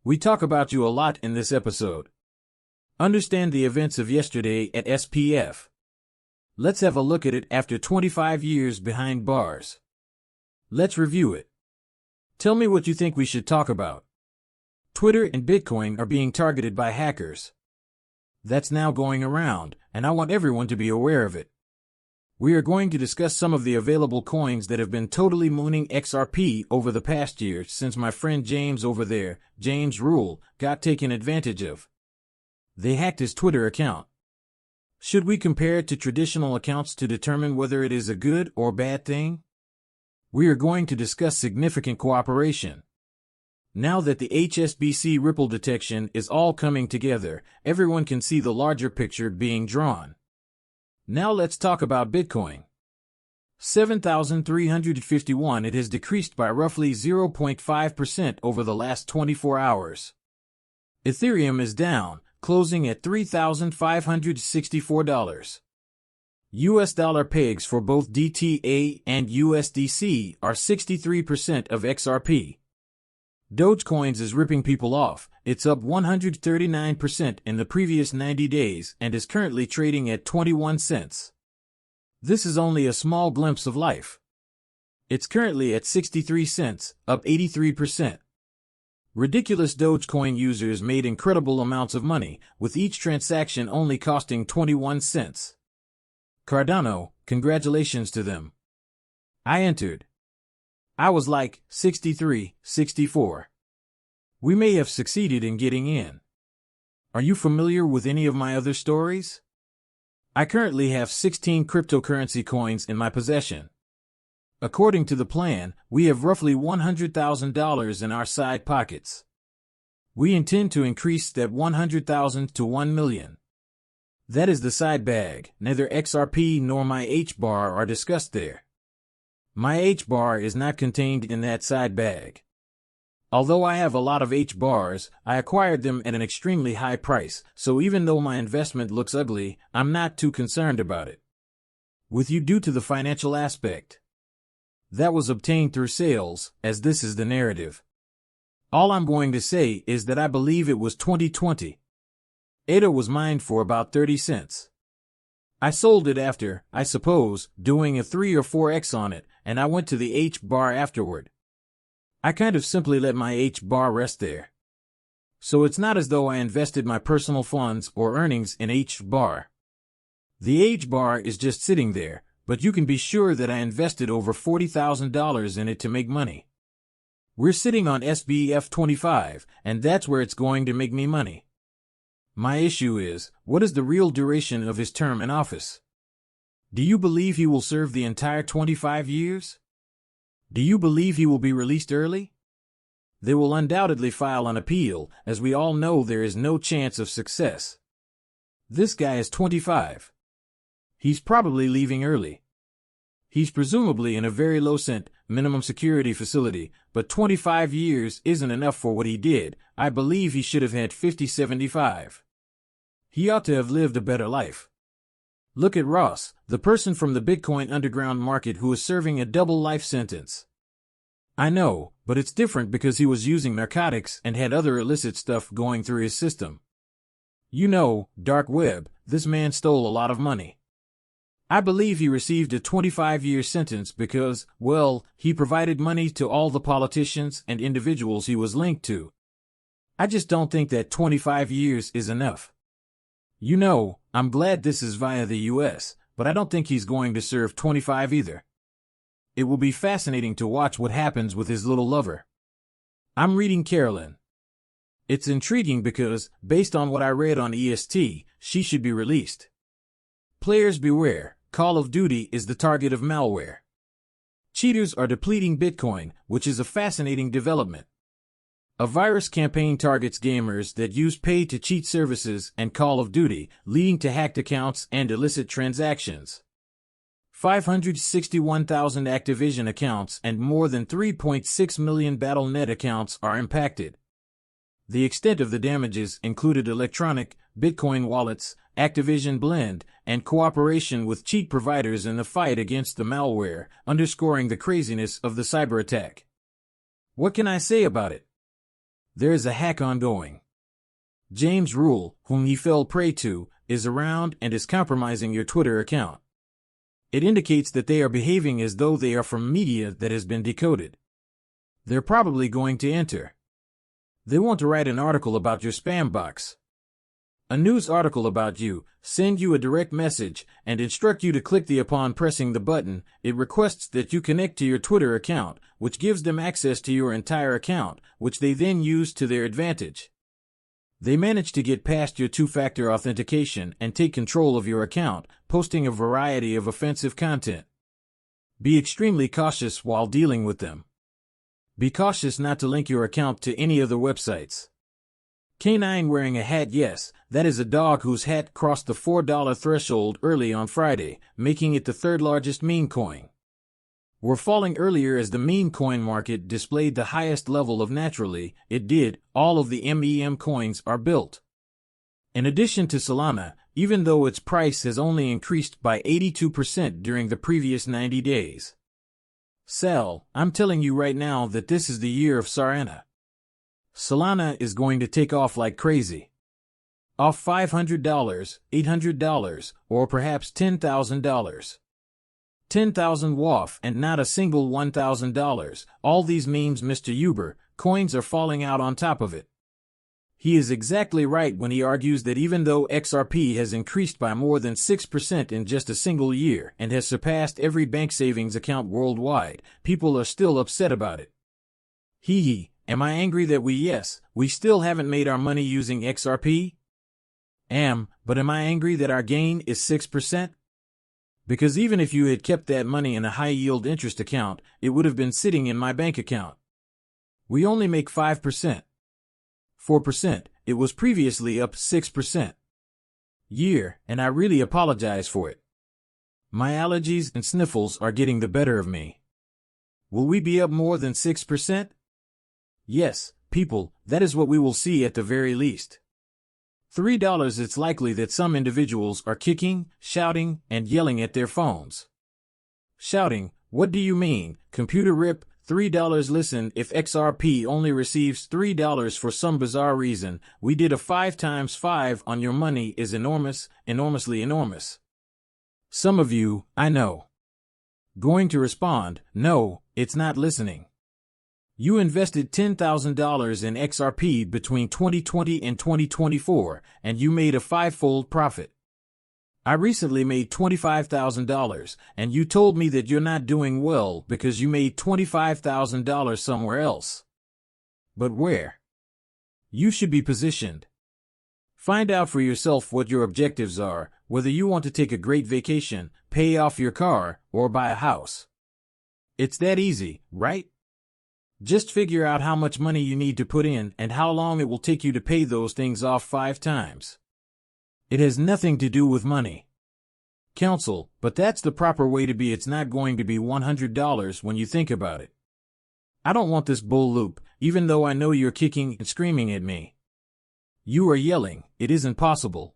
We talk about you a lot in this episode. Understand the events of yesterday at SPF. Let's have a look at it after 25 years behind bars. Let's review it. Tell me what you think we should talk about. Twitter and Bitcoin are being targeted by hackers. That's now going around, and I want everyone to be aware of it. We are going to discuss some of the available coins that have been totally mooning XRP over the past year since my friend James over there, James Rule, got taken advantage of. They hacked his Twitter account. Should we compare it to traditional accounts to determine whether it is a good or bad thing? We are going to discuss significant cooperation. Now that the HSBC Ripple detection is all coming together, everyone can see the larger picture being drawn. Now let's talk about Bitcoin. 7,351. It has decreased by roughly 0.5% over the last 24 hours. Ethereum is down, closing at $3,564. US dollar pegs for both DTA and USDC are 63% of XRP. Dogecoins is ripping people off. It's up 139% in the previous 90 days and is currently trading at 21 cents. This is only a small glimpse of life. It's currently at 63 cents, up 83%. Ridiculous Dogecoin users made incredible amounts of money, with each transaction only costing 21 cents. Cardano, congratulations to them. I entered. I was like 63, 64. We may have succeeded in getting in. Are you familiar with any of my other stories? I currently have 16 cryptocurrency coins in my possession. According to the plan, we have roughly $100,000 in our side pockets. We intend to increase that $100,000 to $1 million. That is the side bag. Neither XRP nor my H-bar are discussed there. My H-bar is not contained in that side bag. Although I have a lot of H-bars, I acquired them at an extremely high price, so even though my investment looks ugly, I'm not too concerned about it. With you due to the financial aspect. That was obtained through sales, as this is the narrative. All I'm going to say is that I believe it was 2020. ADA was mined for about 30 cents. I sold it after, I suppose, doing a 3 or 4x on it, and I went to the H-bar afterward. I kind of simply let my H-bar rest there. So it's not as though I invested my personal funds or earnings in H-bar. The H-bar is just sitting there, but you can be sure that I invested over $40,000 in it to make money. We're sitting on SBF 25, and that's where it's going to make me money. My issue is, what is the real duration of his term in office? Do you believe he will serve the entire 25 years? Do you believe he will be released early? They will undoubtedly file an appeal, as we all know there is no chance of success. This guy is 25. He's probably leaving early. He's presumably in a very low-cent, minimum security facility, but 25 years isn't enough for what he did. I believe he should have had 50-75. He ought to have lived a better life. Look at Ross, the person from the Bitcoin underground market who is serving a double life sentence. I know, but it's different because he was using narcotics and had other illicit stuff going through his system. You know, dark web, this man stole a lot of money. I believe he received a 25-year sentence because, well, he provided money to all the politicians and individuals he was linked to. I just don't think that 25 years is enough. You know, I'm glad this is via the US, but I don't think he's going to serve 25 either. It will be fascinating to watch what happens with his little lover. I'm reading Carolyn. It's intriguing because, based on what I read on EST, she should be released. Players beware. Call of Duty is the target of malware. Cheaters are depleting Bitcoin, which is a fascinating development. A virus campaign targets gamers that use pay-to-cheat services and Call of Duty, leading to hacked accounts and illicit transactions. 561,000 Activision accounts and more than 3.6 million Battle.net accounts are impacted. The extent of the damages included electronic, Bitcoin wallets, Activision Blend, and cooperation with cheat providers in the fight against the malware, underscoring the craziness of the cyber attack. What can I say about it? There is a hack ongoing. James Rule, whom he fell prey to, is around and is compromising your Twitter account. It indicates that they are behaving as though they are from media that has been decoded. They're probably going to enter. They want to write an article about your spam box. A news article about you, send you a direct message, and instruct you to click upon pressing the button. It requests that you connect to your Twitter account, which gives them access to your entire account, which they then use to their advantage. They manage to get past your two-factor authentication and take control of your account, posting a variety of offensive content. Be extremely cautious while dealing with them. Be cautious not to link your account to any other websites. Canine wearing a hat. Yes, that is a dog whose hat crossed the $4 threshold early on Friday, making it the third largest meme coin. We're falling earlier as the meme coin market displayed the highest level of naturally, it did, all of the MEM coins are built. In addition to Solana, even though its price has only increased by 82% during the previous 90 days. Sal, I'm telling you right now that this is the year of Solana. Solana is going to take off like crazy. Off $500, $800, or perhaps $10,000. 10,000 WAF and not a single $1,000. All these memes, Mr. Uber, coins are falling out on top of it. He is exactly right when he argues that even though XRP has increased by more than 6% in just a single year and has surpassed every bank savings account worldwide, people are still upset about it. Am I angry that we still haven't made our money using XRP? But am I angry that our gain is 6%? Because even if you had kept that money in a high-yield interest account, it would have been sitting in my bank account. We only make 5%. 4%, it was previously up 6%. And I really apologize for it. My allergies and sniffles are getting the better of me. Will we be up more than 6%? Yes, people, that is what we will see at the very least. $3. It's likely that some individuals are kicking, shouting, and yelling at their phones. Shouting, what do you mean, computer rip, $3? Listen, if XRP only receives $3 for some bizarre reason, we did a 5 times 5 on your money is enormous, enormously enormous. Some of you, I know. Going to respond, no, it's not listening. You invested $10,000 in XRP between 2020 and 2024, and you made a 5-fold profit. I recently made $25,000, and you told me that you're not doing well because you made $25,000 somewhere else. But where? You should be positioned. Find out for yourself what your objectives are, whether you want to take a great vacation, pay off your car, or buy a house. It's that easy, right? Just figure out how much money you need to put in and how long it will take you to pay those things off 5 times. It has nothing to do with money. Counsel, but that's the proper way to be. It's not going to be $100 when you think about it. I don't want this bull loop, even though I know you're kicking and screaming at me. You are yelling, it isn't possible.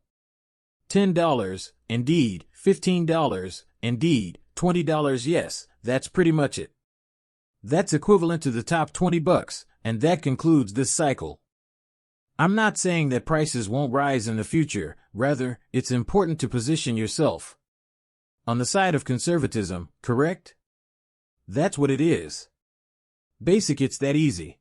$10, indeed, $15, indeed, $20, yes, that's pretty much it. That's equivalent to the top $20, and that concludes this cycle. I'm not saying that prices won't rise in the future, rather, it's important to position yourself on the side of conservatism, correct? That's what it is. Basic, it's that easy.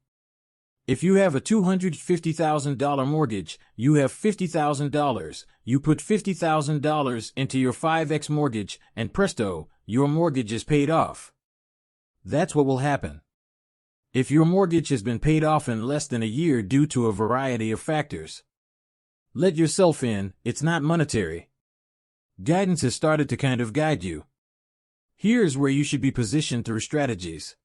If you have a $250,000 mortgage, you have $50,000, you put $50,000 into your 5x mortgage, and presto, your mortgage is paid off. That's what will happen. If your mortgage has been paid off in less than a year due to a variety of factors, let yourself in, it's not monetary. Guidance has started to kind of guide you. Here's where you should be positioned through strategies.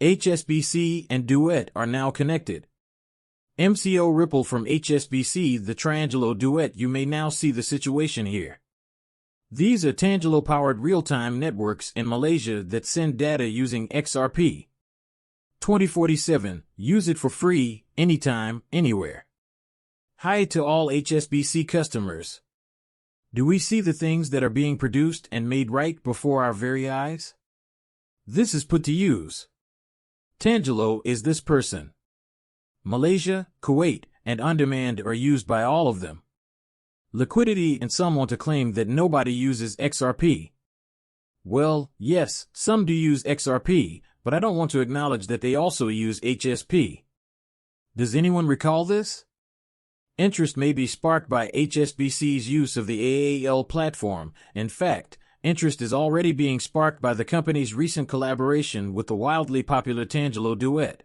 HSBC and Duet are now connected. MCO Ripple from HSBC, the Triangelo Duet. You may now see the situation here. These are Tangelo-powered real-time networks in Malaysia that send data using XRP. 2047, use it for free, anytime, anywhere. Hi to all HSBC customers. Do we see the things that are being produced and made right before our very eyes? This is put to use. Tangelo is this person. Malaysia, Kuwait, and on-demand are used by all of them. Liquidity, and some want to claim that nobody uses XRP. Well, yes, some do use XRP, but I don't want to acknowledge that they also use HSP. Does anyone recall this? Interest may be sparked by HSBC's use of the AAL platform. In fact, interest is already being sparked by the company's recent collaboration with the wildly popular Tangelo duet.